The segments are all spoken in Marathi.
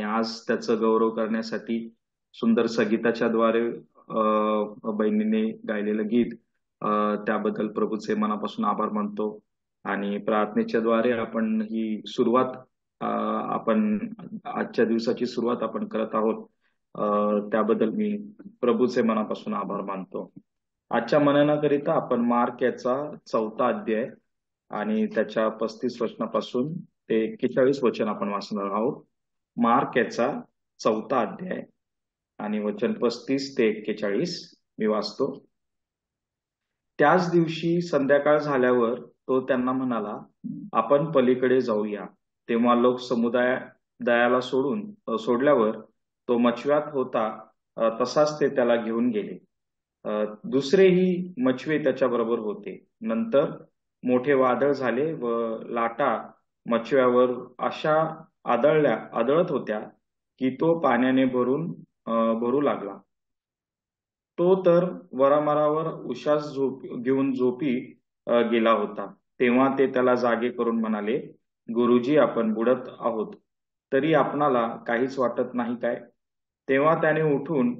आज त्याचं गौरव करण्यासाठी सुंदर संगीताच्या द्वारे बहिणीने गायलेलं गीत त्याबद्दल प्रभूचे मनापासून आभार मानतो. आणि प्रार्थनेच्या द्वारे आपण ही सुरुवात आपण आजच्या दिवसाची सुरुवात आपण करत आहोत. त्याबद्दल मी प्रभूचे मनापासून आभार मानतो. आजच्या मननाकरिता आपण मार्क याचा 4था अध्याय आणि त्याच्या 35 वचनापासून ते 41 वचन आपण वाचणार आहोत. मार्क याचा 4था अध्याय आणि वचन 35 ते 41 मी वाचतो. त्याच दिवशी संध्याकाळ झाल्यावर तो त्यांना म्हणाला, आपण पलीकडे जाऊया. तेव्हा लोक समुदाय दयाला सोडल्यावर तो मचव्यात होता तसाच ते त्याला घेऊन गेले. दुसरेही मचवे त्याच्याबरोबर होते. नंतर मोठे वादळ झाले व लाटा मचव्यावर अशा आदळत होत्या की तो पाण्याने भरू लागला. तो तर वरामारावर उशास घेऊन झोपी गेला होता. तेव्हा ते त्याला जागे करून म्हणाले, गुरुजी, आपण बुडत आहोत, तरी आपणाला काहीच वाटत नाही काय? तेव्हा त्याने उठून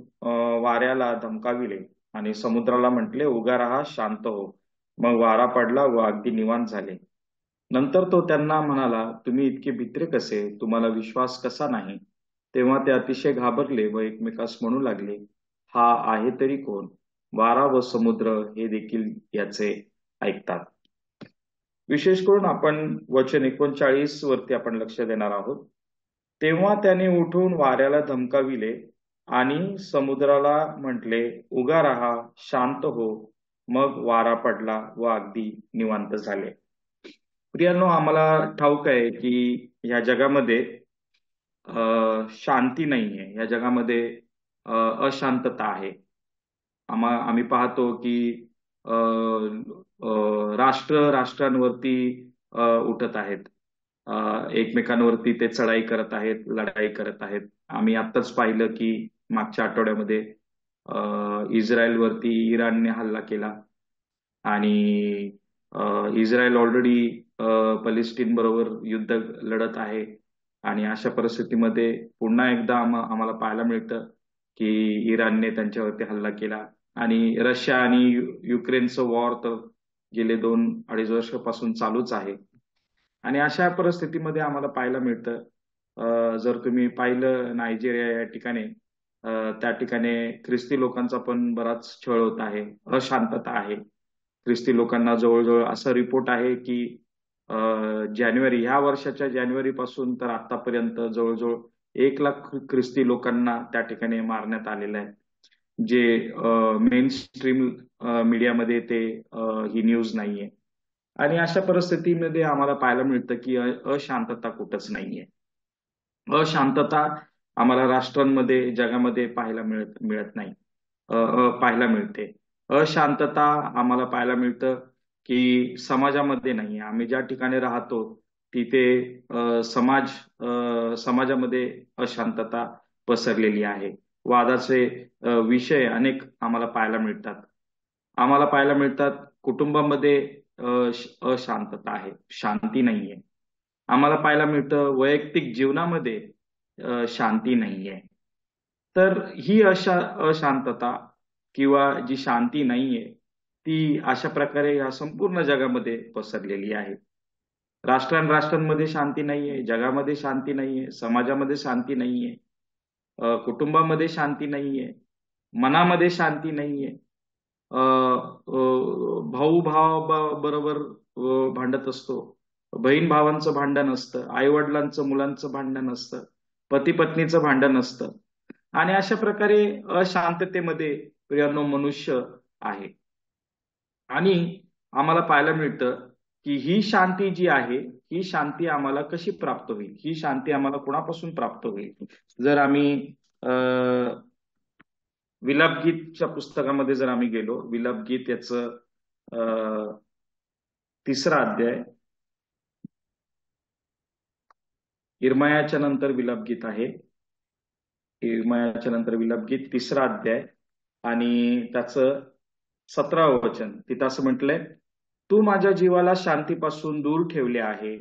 वाऱ्याला धमकाविले आणि समुद्राला म्हटले, उगा राहा, शांत हो. मग वारा पडला व अगदी निवांत झाले. नंतर तो त्यांना म्हणाला, तुम्ही इतके भित्रे कसे? तुम्हाला विश्वास कसा नाही? तेव्हा ते अतिशय घाबरले व एकमेकास म्हणू लागले, हा आहे तरी कोण? वारा व समुद्र हे देखील याचे ऐकतात. विशेष करून आपण वचन 39 वरती आपण लक्ष देणार आहोत. तेव्हा त्याने उठून वाऱ्याला धमकाविले आणि समुद्राला म्हटले, उगा राहा, शांत हो. मग वारा पडला व अगदी निवांत झाले. प्रियांनो, आम्हाला ठाऊक आहे की ह्या जगामध्ये शांती नाहीये. या जगामध्ये अशांतता आहे. आम्ही पाहतो की राष्ट्रांवरती उठत आहेत. एकमेकांवरती ते चढाई करत आहेत, लढाई करत आहेत. आम्ही आत्ताच पाहिलं की मागच्या आठवड्यामध्ये इस्रायलवरती इराणने हल्ला केला आणि इस्रायल ऑलरेडी पॅलेस्टाईन बरोबर युद्ध लढत आहे. आणि अशा परिस्थितीमध्ये पुन्हा एकदा आम्हाला पाहायला मिळतं की इराणने त्यांच्यावरती हल्ला केला. आणि रशिया आणि युक्रेनचं वॉर तर गेले 2-2.5 वर्षापासून चालूच आहे. आणि अशा परिस्थितीमध्ये आम्हाला पाहायला मिळतं, जर तुम्ही पाहिलं नायजेरिया या ठिकाणी, त्या ठिकाणी ख्रिस्ती लोकांचा पण बराच छळ होत आहे, अशांतता आहे. ख्रिस्ती लोकांना जवळजवळ असा रिपोर्ट आहे की ह्या वर्षाच्या जानेवारी पासून तर आतापर्यंत जवळजवळ 1 लाख ख्रिस्ती लोकांना त्या ठिकाणी मारण्यात आलेलं आहे. जे मेन स्ट्रीम मीडियामध्ये ते ही न्यूज नाहीये. आणि अशा परिस्थितीमध्ये आम्हाला पाहायला मिळतं की अशांतता कुठंच नाहीये. अशांतता आम्हाला राष्ट्रांमध्ये, जगामध्ये पाहायला मिळत नाही. पाहायला मिळते. अशांतता आम्हाला पाहायला मिळतं की समाजामध्ये नाही. आम्ही ज्या ठिकाणी राहतो तिथे समाजामध्ये अशांतता पसरलेली आहे. वादाचे विषय अनेक आम्हाला पाहायला मिळतात. आम्हाला पाहायला मिळतात कुटुंबामध्ये अशांतता आहे, शांती नाहीये. आम्हाला पाहायला मिळतं वैयक्तिक जीवनामध्ये शांती नाहीये. तर ही अशांतता किंवा जी शांती नाहीये ती अशा प्रकारे या संपूर्ण जगामध्ये पसरलेली आहे. राष्ट्रांमध्ये शांती नाहीये, जगामध्ये शांती नाहीये, समाजामध्ये शांती नाहीये, कुटुंबामध्ये शांती नाहीये, मनामध्ये शांती नाहीये. भाऊ बरोबर भांडत असतो, बहीण भावांचं भांडण असतं, आई वडिलांचं मुलांचं भांडण असतं, पती पत्नीचं भांडण असतं. आणि अशा प्रकारे अशांततेमध्ये प्रियांनो मनुष्य आहे. आणि आम्हाला पाहायला मिळतं की ही शांती जी आहे, ही शांती आम्हाला कशी प्राप्त होईल? ही शांती आम्हाला कुणापासून प्राप्त होईल? जर आम्ही विलापगीतच्या पुस्तकामध्ये जर आम्ही गेलो, विलापगीत याचं 3रा अध्याय, इर्मयाच्या नंतर विलापगीत आहे. इर्मयाच्या नंतर विलापगीत 3रा अध्याय आणि त्याचं 17वं वचन. तिथं असं म्हटलंय, तू माझ्या जीवाला शांतीपासून दूर ठेवले आहे.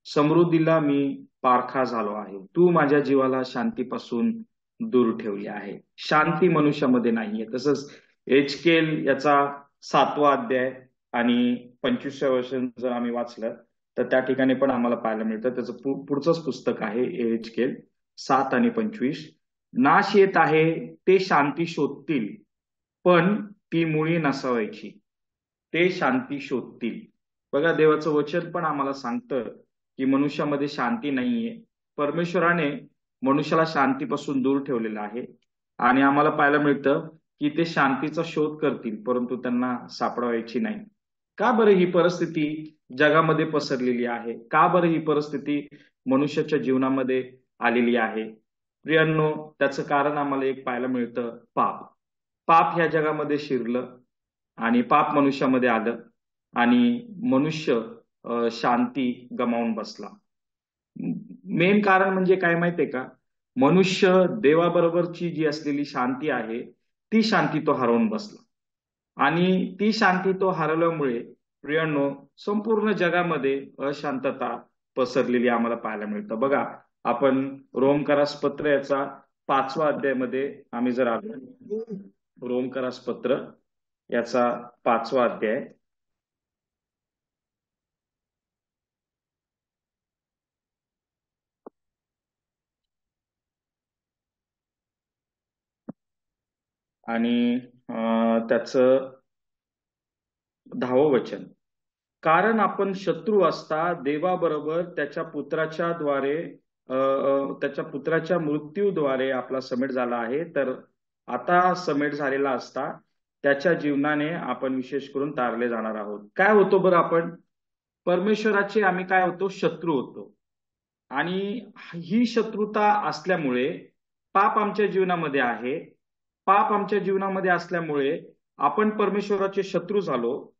समृद्धीला मी पारखा झालो आहे. तू माझ्या जीवाला शांतीपासून दूर ठेवली आहे. शांती मनुष्यामध्ये नाहीये. तसंच एचकेल याचा 7वा अध्याय आणि 25व्या वर्षन जर आम्ही वाचलं तर त्या ठिकाणी पण आम्हाला पाहायला मिळतं. त्याचं पुढचंच पुस्तक आहे एचकेल 7 आणि 25. नाश येत आहे, ते शांती शोधतील, पण ती मुळी नसावायची. ते शांती शोधतील. बघा, देवाचं वचन पण आम्हाला सांगतं की मनुष्यामध्ये शांती नाहीये. परमेश्वराने मनुष्याला शांतीपासून दूर ठेवलेलं आहे आणि आम्हाला पाहायला मिळतं की ते शांतीचा शोध करतील, परंतु त्यांना सापडवायची नाही. का बरं ही परिस्थिती जगामध्ये पसरलेली आहे? का बरं ही परिस्थिती मनुष्याच्या जीवनामध्ये आलेली आहे? प्रियांनो, त्याचं कारण आम्हाला एक पाहायला मिळतं, पाप. पाप ह्या जगामध्ये शिरलं आणि पाप मनुष्यामध्ये आलं आणि मनुष्य शांती गमावून बसला. मेन कारण म्हणजे काय माहितीये का? मनुष्य देवाबरोबरची जी असलेली शांती आहे ती शांती तो हरवून बसला आणि ती शांती तो हरवल्यामुळे प्रियांनो संपूर्ण जगामध्ये अशांतता पसरलेली आम्हाला पाहायला मिळतं. बघा, आपण रोमकरास पत्र याचा 5वा अध्यायामध्ये आम्ही जर आलो, रोमकरास पत्र याचा 5वा अध्याय आणि त्याचं 10वं वचन. कारण आपण शत्रू असता देवाबरोबर त्याच्या पुत्राच्या मृत्यूद्वारे आपला समेट झाला आहे, तर आता समेट झालेला असता त्याच्या जीवनाने आपण विशेष करून तारले जाणार आहोत. काय होतो बरं? आपण परमेश्वराचे आम्ही काय होतो? शत्रू होतो. आणि ही शत्रुता असल्यामुळे पाप आमच्या जीवनामध्ये आहे. पाप आमच्या जीवनामध्ये असल्यामुळे आपण परमेश्वराचे शत्रू झालो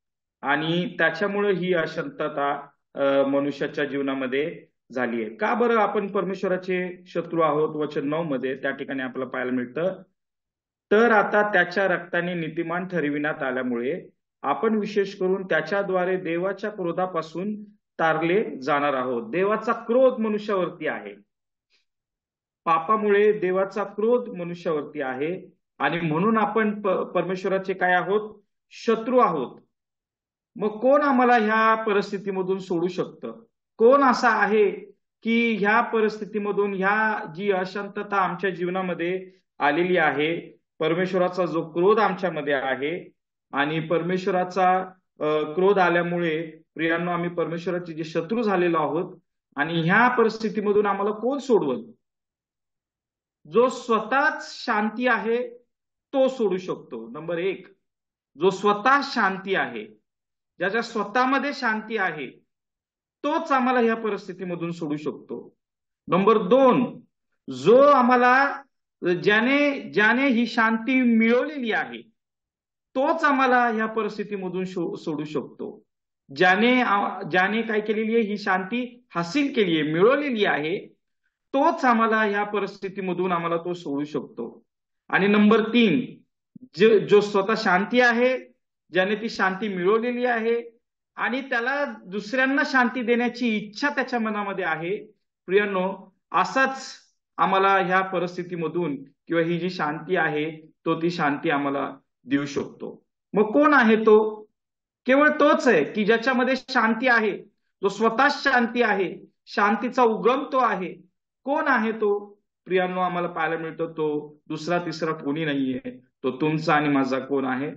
आणि त्याच्यामुळे ही अशांतता मनुष्याच्या जीवनामध्ये झाली आहे. का बरं आपण परमेश्वराचे शत्रू आहोत? वचन 9 मध्ये त्या ठिकाणी आपल्याला पाहायला मिळतं, तर आता त्याच्या रक्ताने नीतिमान ठरविण्यात आल्यामुळे आपण विशेष करून त्याच्याद्वारे देवाच्या क्रोधापासून तारले जाणार आहोत. देवाचा क्रोध मनुष्यावरती आहे. पापामुळे देवाचा क्रोध मनुष्यावरती आहे आणि म्हणून आपण परमेश्वराचे काय आहोत? शत्रू आहोत. मग कोण आम्हाला ह्या परिस्थितीमधून सोडू शकतं? कोण असा आहे की ह्या परिस्थितीमधून, ह्या जी अशांतता आमच्या जीवनामध्ये आलेली आहे, परमेश्वराचा जो क्रोध आमच्यामध्ये आहे आणि परमेश्वराचा क्रोध आल्यामुळे प्रियांनो आम्ही परमेश्वराचे जे शत्रू झालेलो आहोत आणि ह्या परिस्थितीमधून आम्हाला कोण सोडवल? जो स्वतःच शांती आहे तो सोडू शकतो. नंबर 1, जो स्वतः शांती आहे, ज्याच्या स्वतःमध्ये शांती आहे, तोच आम्हाला ह्या परिस्थितीमधून सोडू शकतो. नंबर 2, जो आम्हाला ज्याने ज्याने ही शांती मिळवलेली आहे तोच आम्हाला ह्या परिस्थितीमधून सोडू शकतो. ज्याने ज्याने काय केलेली आहे? ही शांती हासिल केली आहे, मिळवलेली आहे, तोच आम्हाला ह्या परिस्थितीमधून आम्हाला तो सोडू शकतो. आणि नंबर 3, जो स्वतः शांती आहे, ज्याने ती शांती मिळवलेली आहे आणि त्याला दुसऱ्यांना शांती देण्याची इच्छा त्याच्या मनामध्ये आहे, प्रियांनो, असाच आम्हाला ह्या परिस्थितीमधून किंवा ही जी शांती आहे तो ती शांती आम्हाला देऊ शकतो. मग कोण आहे तो? केवळ तोच आहे की ज्याच्यामध्ये शांती आहे, जो स्वतः शांती आहे, शांतीचा उगम तो आहे. कोण आहे तो? प्रियांनो, आम्हाला पाहायला मिळतो तो दुसरा तिसरा कोणी नाहीये, तो तुमचा आणि माझा कोण आहे?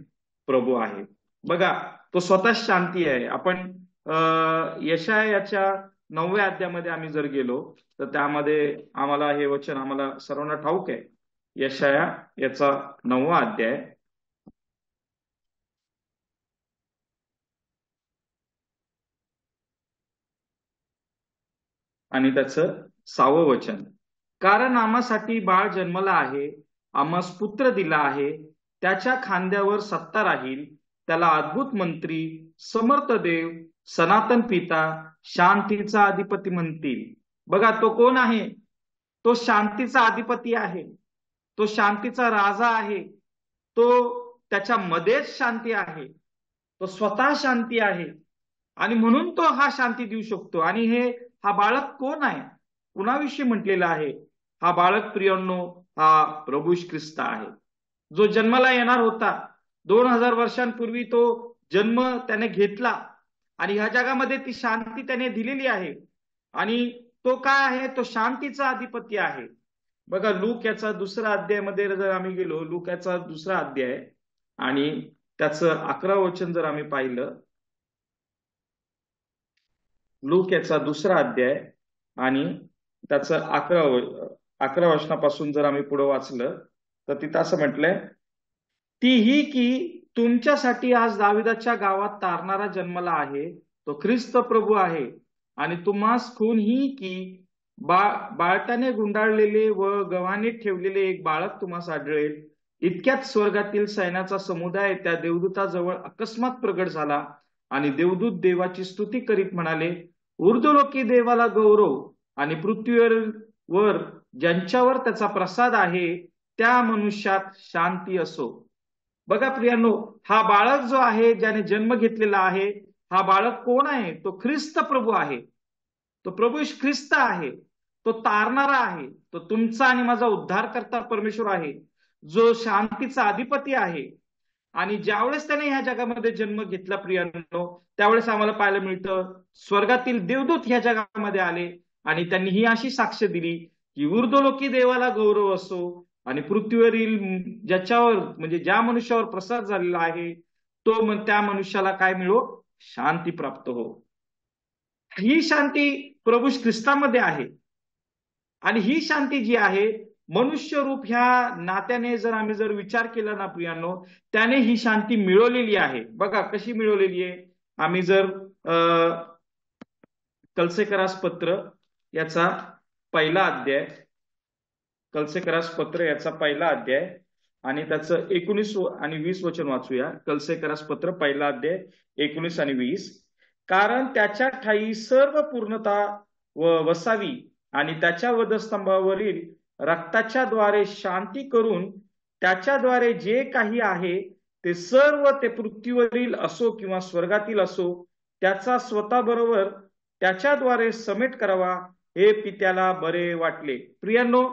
प्रभू आहे. बघा, तो स्वतः शांती आहे. आपण यशायाच्या 9व्या अध्यायामध्ये आम्ही जर गेलो तर त्यामध्ये आम्हाला हे वचन आम्हाला सर्वांना ठाऊक आहे. यशाया याचा 9वा अध्याय आणि त्याचं 6वं वचन. कारण आम्हासाठी बाळ जन्मला आहे, आम्हास पुत्र दिला आहे, त्याच्या खांद्यावर सत्ता राहील, त्याला अद्भुत मंत्री, समर्थ देव, सनातन पिता, शांतीचा अधिपती म्हणतील. बघा, तो कोण आहे? तो शांतीचा अधिपती आहे, तो शांतीचा राजा आहे, तो त्याच्यामध्येच शांती आहे, तो स्वतः शांती आहे आणि म्हणून तो हा शांती देऊ शकतो. आणि हे हा बाळक कोण आहे, कुणाविषयी म्हटलेला आहे? हा बाळक प्रियांनो हा प्रभू ख्रिस्त आहे, जो जन्माला येणार होता. 2000 वर्षांपूर्वी तो जन्म त्याने घेतला आणि ह्या जगामध्ये ती शांती त्याने दिलेली आहे. आणि तो काय आहे? तो शांतीचा अधिपती आहे. बघा लूक याचा दुसरा अध्यायामध्ये जर आम्ही गेलो, लूक याचा दुसरा अध्याय आणि त्याचं 11 वचन जर आम्ही पाहिलं, लूक याचा दुसरा अध्याय आणि त्याचं 11 वचनापासून जर आम्ही पुढे वाचलं तर तिथं असं म्हटलंय, तीही की तुमच्यासाठी आज दाविदाच्या गावात तारणारा जन्मला आहे, तो ख्रिस्त प्रभू आहे. आणि तुम्हास खून ही की बाळकाने गुंडाळलेले व गव्हाणे ठेवलेले एक बाळक तुम्हास आढळेल. इतक्यात स्वर्गातील सैन्याचा समुदाय त्या देवदूताजवळ अकस्मात प्रगट झाला आणि देवदूत देवाची स्तुती करीत म्हणाले, ऊर्ध्वलोकी देवाला गौरव आणि पृथ्वीवर वर ज्यांच्यावर त्याचा प्रसाद आहे त्या मनुष्यात शांती असो. बघा प्रियांनो, हा बाळक जो आहे ज्याने जन्म घेतलेला आहे, हा बाळक कोण आहे? तो ख्रिस्त प्रभू आहे, तो प्रभू ख्रिस्त आहे, तो तारणारा आहे, तो तुमचा आणि माझा उद्धारकर्ता परमेश्वर आहे, जो शांतीचा अधिपती आहे. आणि ज्यावेळेस त्याने ह्या जगामध्ये जन्म घेतला प्रियांनो, त्यावेळेस आम्हाला पाहायला मिळतं स्वर्गातील देवदूत ह्या जगामध्ये आले आणि त्यांनी ही अशी साक्ष दिली की ऊर्ध्वलोकी देवाला गौरव असो आणि पृथ्वीवरील ज्याच्यावर म्हणजे ज्या मनुष्यावर प्रसाद झालेला आहे तो त्या मनुष्याला काय मिळो? शांती प्राप्त हो. ही शांती प्रभू ख्रिस्तामध्ये आहे. आणि ही शांती जी आहे मनुष्य रूप ह्या नात्याने जर आम्ही जर विचार केला ना प्रियांनो, त्याने ही शांती मिळवलेली आहे. बघा कशी मिळवलेली आहे. आम्ही जर कलसेकरास पत्र याचा पहिला अध्याय, कलसेकरास पत्र याचा पहिला अध्याय आणि त्याचं 19 आणि 20 वचन वाचूया. कलसेकरास पत्र पहिला अध्याय 19 आणि 20. कारण त्याच्या ठाई सर्व पूर्णता वसावी आणि त्याच्या वधस्तंभावरील रक्ताच्या द्वारे शांती करून त्याच्याद्वारे जे काही आहे ते सर्व, ते पृथ्वीवरील असो किंवा स्वर्गातील असो, त्याचा स्वतः बरोबर त्याच्याद्वारे समेट करावा, हे पित्याला बरे वाटले. प्रियांनो,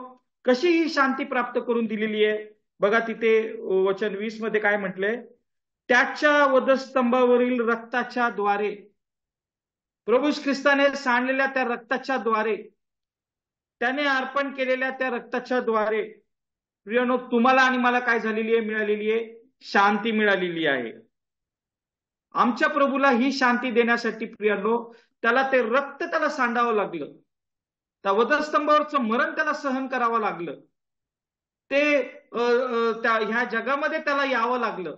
कशी ही शांती प्राप्त करून दिलेली आहे बघा. तिथे वचन 20 मध्ये काय म्हटलंय? त्याच्या वधस्तंभावरील रक्ताच्या द्वारे, प्रभू ख्रिस्ताने सांडलेल्या त्या रक्ताच्या द्वारे, त्याने अर्पण केलेल्या त्या रक्ताच्या द्वारे प्रियांनो तुम्हाला आणि मला काय झालेली आहे? मिळालेली आहे शांती, मिळालेली आहे. आमच्या प्रभूला ही शांती देण्यासाठी प्रियांनो त्याला ते रक्त त्याला सांडावं लागलं, त्या वधस्तंभावरचं मरण त्याला सहन करावं लागलं, ते ह्या जगामध्ये त्याला यावं लागलं,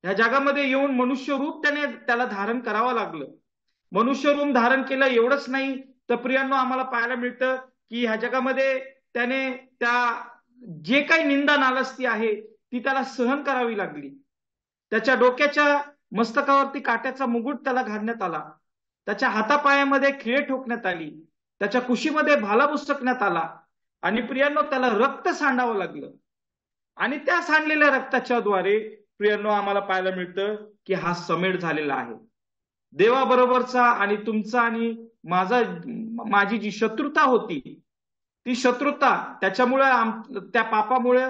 ह्या जगामध्ये येऊन मनुष्य रूप त्याला धारण करावं लागलं. मनुष्य रूप धारण केलं एवढंच नाही तर प्रियांनो आम्हाला पाहायला मिळतं की ह्या जगामध्ये त्याने त्या जे काही निंदा नालस्ती आहे ती त्याला सहन करावी लागली. त्याच्या डोक्याच्या मस्तकावरती काट्याचा मुकुट त्याला घालण्यात आला, त्याच्या हातापायामध्ये खिळे ठोकण्यात आली, त्याच्या कुशीमध्ये भाला बुसकण्यात आला आणि प्रियांनो त्याला रक्त सांडावं लागलं. आणि त्या सांडलेल्या रक्ताच्या द्वारे प्रियांनो आम्हाला पाहायला मिळतं की हा समेट झालेला आहे. देवाबरोबरचा आणि तुमचा आणि माझी जी शत्रुता होती, ती शत्रुता त्याच्यामुळे त्या पापामुळे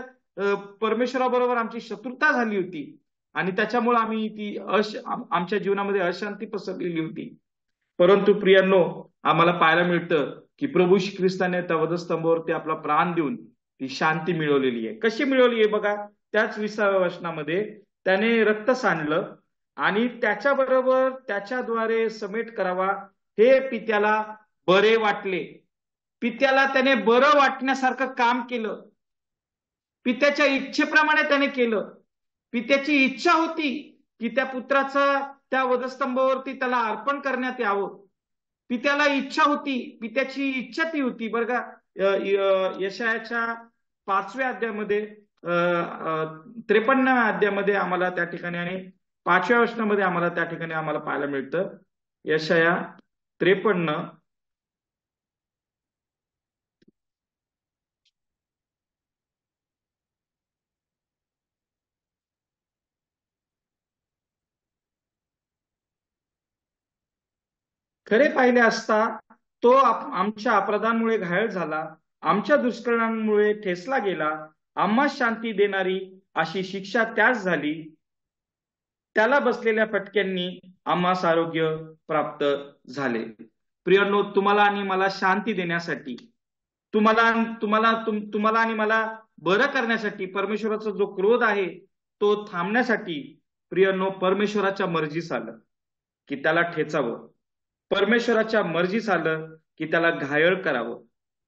परमेश्वराबरोबर आमची शत्रुता झाली होती आणि त्याच्यामुळे आम्ही ती आमच्या जीवनामध्ये अशांती पसरलेली होती. परंतु प्रियांनो आम्हाला पाहायला मिळतं की प्रभू ख्रिस्ताने त्या वधस्तंभावरती आपला प्राण देऊन ती शांती मिळवलेली आहे. कशी मिळवली आहे बघा. त्याच 20व्या वचनामध्ये त्याने रक्त सांडलं आणि त्याच्याबरोबर त्याच्याद्वारे समेट करावा, हे पित्याला बरे वाटले. पित्याला त्याने बरं वाटण्यासारखं काम केलं, पित्याच्या इच्छेप्रमाणे त्याने केलं. पित्याची इच्छा होती की त्या पुत्राचं त्या वधस्तंभावरती त्याला अर्पण करण्यात यावं. पित्याला इच्छा होती, पित्याची इच्छा ती होती बरं का. यशायाच्या 5व्या अध्यायामध्ये 53व्या अध्यायामध्ये आम्हाला त्या ठिकाणी आणि 5व्या वचनामध्ये आम्हाला त्या ठिकाणी आम्हाला पाहायला मिळतं. यशाया 53. खरे पाहिले असता तो आमच्या अपराधांमुळे घायल झाला, आमच्या दुष्कर्मांमुळे ठेचला गेला, आम्हा शांती देणारी अशी शिक्षा त्यास झाली. त्याला बसलेल्या फटक्यांनी आम्हास आरोग्य प्राप्त झाले. प्रियांनो, तुम्हाला आणि मला शांती देण्यासाठी, तुम्हाला तुम्हाला तुम्हाला आणि मला बरं करण्यासाठी, परमेश्वराचा जो क्रोध आहे तो थांबण्यासाठी, प्रियांनो, परमेश्वराच्या मर्जीस आलं की त्याला ठेचावं, परमेश्वराच्या मर्जीस आलं की त्याला घायल करावं,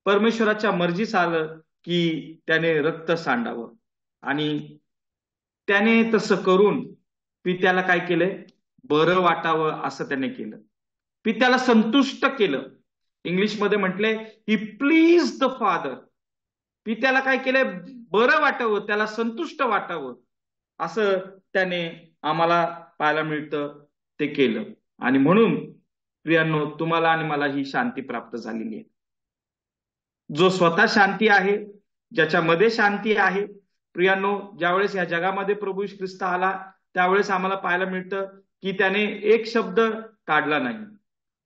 परमेश्वराच्या मर्जीस आलं की त्याने रक्त सांडावं. आणि त्याने तसं करून पित्याला काय केलंय, बरं वाटावं असं त्याने केलं. पित्याला संतुष्ट केलं. इंग्लिशमध्ये म्हटले ही प्लीज द फादर. पित्याला काय केलंय, बरं वाटावं, त्याला संतुष्ट वाटावं असं त्याने आम्हाला पाहायला मिळतं, ते केलं. आणि म्हणून प्रियांनो, तुम्हाला आणि मला ही शांती प्राप्त झालेली आहे. जो स्वतः शांती आहे, ज्याच्यामध्ये शांती आहे, प्रियांनो, ज्यावेळेस या जगामध्ये प्रभू ख्रिस्त आला त्यावेळेस आम्हाला पाहायला मिळतं की त्याने एक शब्द काढला नाही.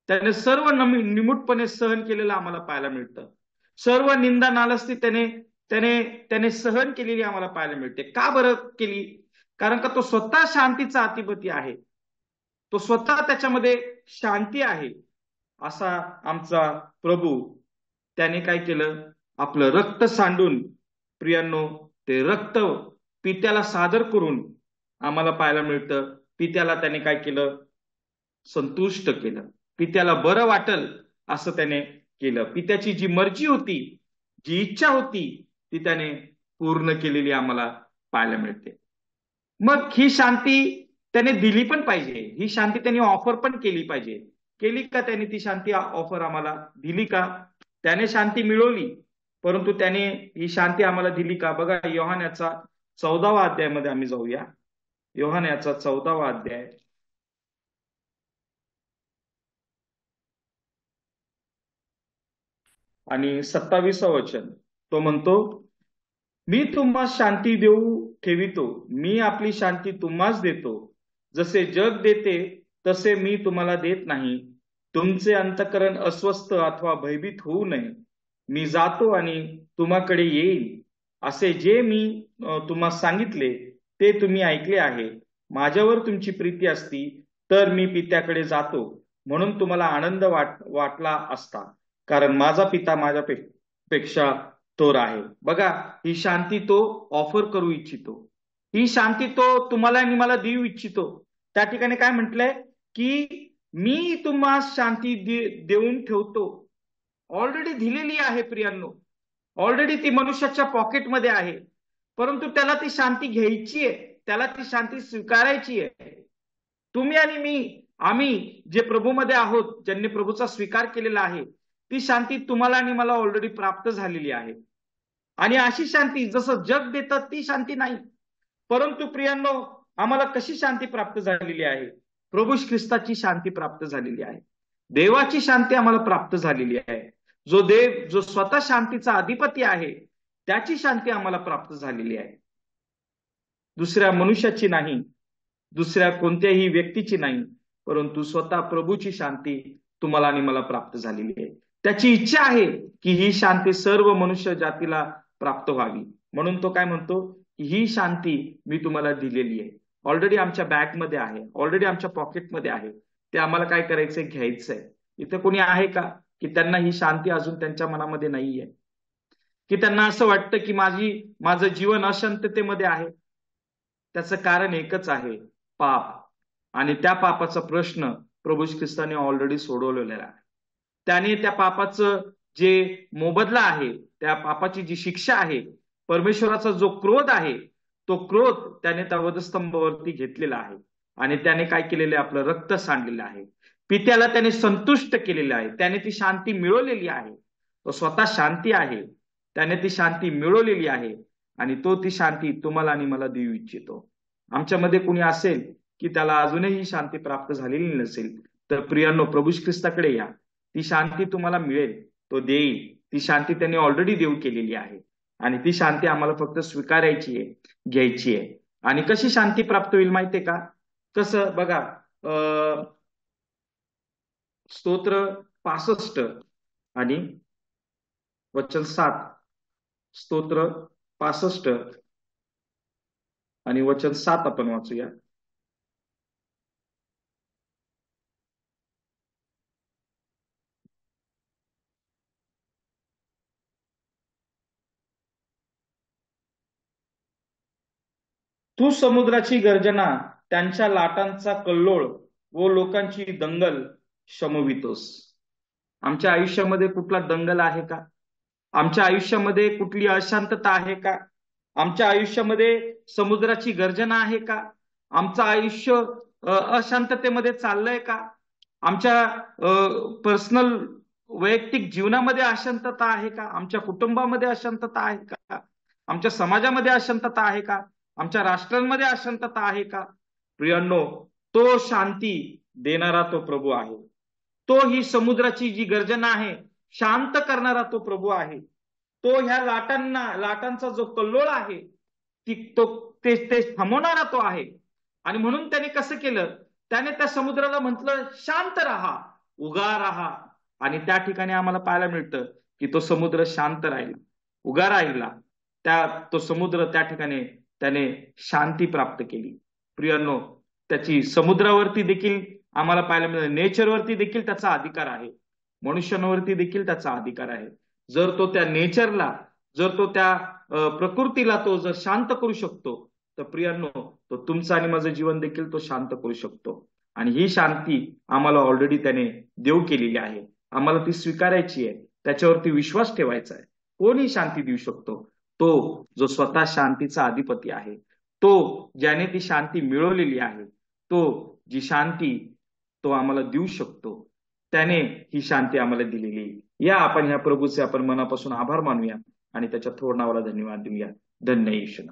त्याने सर्व निमूटपणे सहन केलेलं आम्हाला पाहायला मिळतं. सर्व निंदा नालस्ती त्याने त्याने त्याने सहन केलेली आम्हाला पाहायला मिळते. का बरं केली? कारण का तो स्वतः शांतीचा अधिपती आहे. तो स्वतः त्याच्यामध्ये शांती आहे. असा आमचा प्रभू, त्याने काय केलं, आपलं रक्त सांडून, प्रियांनो, ते रक्त पित्याला सादर करून आम्हाला पाहायला मिळतं, पित्याला त्याने काय केलं, संतुष्ट केलं. पित्याला बरं वाटल असं त्याने केलं. पित्याची जी मर्जी होती, जी इच्छा होती, ती त्याने पूर्ण केलेली आम्हाला पाहायला मिळते. मग ही शांती त्याने दिली पण पाहिजे, ही शांती त्यांनी ऑफर पण केली पाहिजे. केली का त्याने ती शांती ऑफर आम्हाला दिली का? त्याने शांती मिळवली, परंतु त्याने ही शांती आम्हाला दिली का? बघा, योहानाचा 14वा अध्यायामध्ये आम्ही जाऊया. योहानाचा 14वा अध्याय आणि 27व वचन. तो म्हणतो, मी तुम्हास शांती देऊ ठेवितो, मी आपली शांती तुम्हास देतो. जसे जग देते तसे मी तुम्हाला देत नाही. तुमचे अंतःकरण अस्वस्थ अथवा भयभीत होऊ नये. मी जातो आणि तुम्हाकडे येईल. असे जे मी तुम्हाला सांगितले ते तुम्ही ऐकले आहे. माझ्यावर तुमची प्रीती असती तर मी पित्याकडे जातो, म्हणून तुम्हाला आनंद वाटला असता, कारण माझा पिता माझ्यापेक्षा थोर आहे. बघा, ही शांती तो ऑफर करू इच्छितो. ही शांती तो तुम्हाला आणि मला देऊ इच्छितो. त्या ठिकाणी काय म्हटलंय की मी तुम्हाला शांती देऊन ठेवतो. ऑलरेडी दिलेली आहे प्रियांनो, ऑलरेडी ती मनुष्याच्या पॉकेटमध्ये आहे. परंतु त्याला ती शांती घ्यायची आहे, त्याला ती शांती स्वीकारायची आहे. तुम्ही आणि मी, आम्ही जे प्रभूमध्ये आहोत, ज्यांनी प्रभूचा स्वीकार केलेला आहे, ती शांती तुम्हाला आणि मला ऑलरेडी प्राप्त झालेली आहे. आणि अशी शांती जसं जग देतं ती शांती नाही. परंतु प्रियांनो, आम्हाला कशी शांती प्राप्त झालेली आहे? प्रभू ख्रिस्ताची शांती प्राप्त झालेली आहे. देवाची शांती आम्हाला प्राप्त झालेली आहे. जो देव, जो स्वतः शांतीचा अधिपती आहे, त्याची शांती आम्हाला प्राप्त झालेली आहे. दुसऱ्या मनुष्याची नाही, दुसऱ्या कोणत्याही व्यक्तीची नाही, परंतु स्वतः प्रभूची शांती तुम्हाला आणि मला प्राप्त झालेली आहे. त्याची इच्छा आहे की ही शांती सर्व मनुष्य जातीला प्राप्त व्हावी. म्हणून तो काय म्हणतो की ही शांती मी तुम्हाला दिलेली आहे. ऑलरेडी आमच्या बॅगमध्ये आहे, ऑलरेडी आमच्या पॉकेटमध्ये आहे. ते आम्हाला काय करायचंय, घ्यायचंय. इथं कोणी आहे का की त्यांना ही शांती अजून त्यांच्या मनामध्ये नाहीये, की त्यांना असं वाटतं की माझं जीवन अशांततेमध्ये आहे? त्याचं कारण एकच आहे, पाप. आणि त्या पापाचा प्रश्न प्रभू ख्रिस्ताने ऑलरेडी सोडवलेला आहे. त्याने त्या पापाचं जे मोबदला आहे, त्या पापाची जी शिक्षा आहे, परमेश्वराचा जो क्रोध आहे, तो क्रोध त्याने त्या वधस्तंभावरती घेतलेला आहे. आणि त्याने काय केलेलं आहे, आपलं रक्त सांडलेलं आहे. पित्याला त्याने संतुष्ट केलेलं आहे. त्याने ती शांती मिळवलेली आहे. तो स्वतः शांती आहे. त्याने ती शांती मिळवलेली आहे आणि तो ती शांती तुम्हाला आणि मला देऊ इच्छितो. आमच्यामध्ये कुणी असेल की त्याला अजूनही शांती प्राप्त झालेली नसेल, तर प्रियांनो, प्रभू ख्रिस्ताकडे या. ती शांती तुम्हाला मिळेल, तो देईल. ती शांती त्यांनी ऑलरेडी देऊ केलेली आहे आणि ती शांती आम्हाला फक्त स्वीकारायची आहे, घ्यायची आहे. आणि कशी शांती प्राप्त होईल माहितीये का? कसं, बघा, स्तोत्र 65 आणि वचन 7, स्तोत्र 65 आणि वचन 7 आपण वाचूया. तू समुद्राची गर्जना, त्यांच्या लाटांचा कल्लोळ व लोकांची दंगल शमवितोस. आमच्या आयुष्यामध्ये कुठला दंगल आहे का? आमच्या आयुष्यामध्ये कुठली अशांतता आहे का? आमच्या आयुष्यामध्ये समुद्राची गर्जना आहे का? आमचं आयुष्य अशांततेमध्ये चाललंय का? आमच्या पर्सनल वैयक्तिक जीवनामध्ये अशांतता आहे का? आमच्या कुटुंबामध्ये अशांतता आहे का? आमच्या समाजामध्ये अशांतता आहे का? आमच्या राष्ट्रांमध्ये अशांतता आहे का? प्रियांनो, तो शांती देणारा तो प्रभू आहे. तो ही समुद्राची जी गर्जना आहे शांत करणारा तो प्रभू आहे. तो ह्या लाटांचा जो कल्लोळ आहे ते थांबवणारा तो आहे. आणि म्हणून त्याने कसं केलं? त्याने त्या समुद्राला म्हटलं शांत राहा, उगा राहा. आणि त्या ठिकाणी आम्हाला पाहायला मिळतं की तो समुद्र शांत राहिला, उगा राहिला. तो समुद्र त्या ठिकाणी त्याने शांती प्राप्त केली. प्रियांनो, त्याची समुद्रावरती देखील आम्हाला पाहायला मिळतं, नेचरवरती देखील त्याचा अधिकार आहे, मनुष्यांवरती देखील त्याचा अधिकार आहे. जर तो त्या नेचरला, जर तो त्या प्रकृतीला तो जर शांत करू शकतो, तर प्रियांनो, तो तुमचं आणि माझं जीवन देखील तो शांत करू शकतो. आणि ही शांती आम्हाला ऑलरेडी त्याने देऊ केलेली आहे. आम्हाला ती स्वीकारायची आहे, त्याच्यावरती विश्वास ठेवायचा आहे. कोणी शांती देऊ शकतो? तो जो स्वतः शांतीचा अधिपती आहे, तो ज्याने ती शांती मिळवलेली आहे, तो जी शांती तो आम्हाला देऊ शकतो, त्याने ही शांती आम्हाला दिलेली. या आपण ह्या प्रभूचे आपण मनापासून आभार मानूया आणि त्याच्या थोर नावाला धन्यवाद देऊया. धन्य येशू.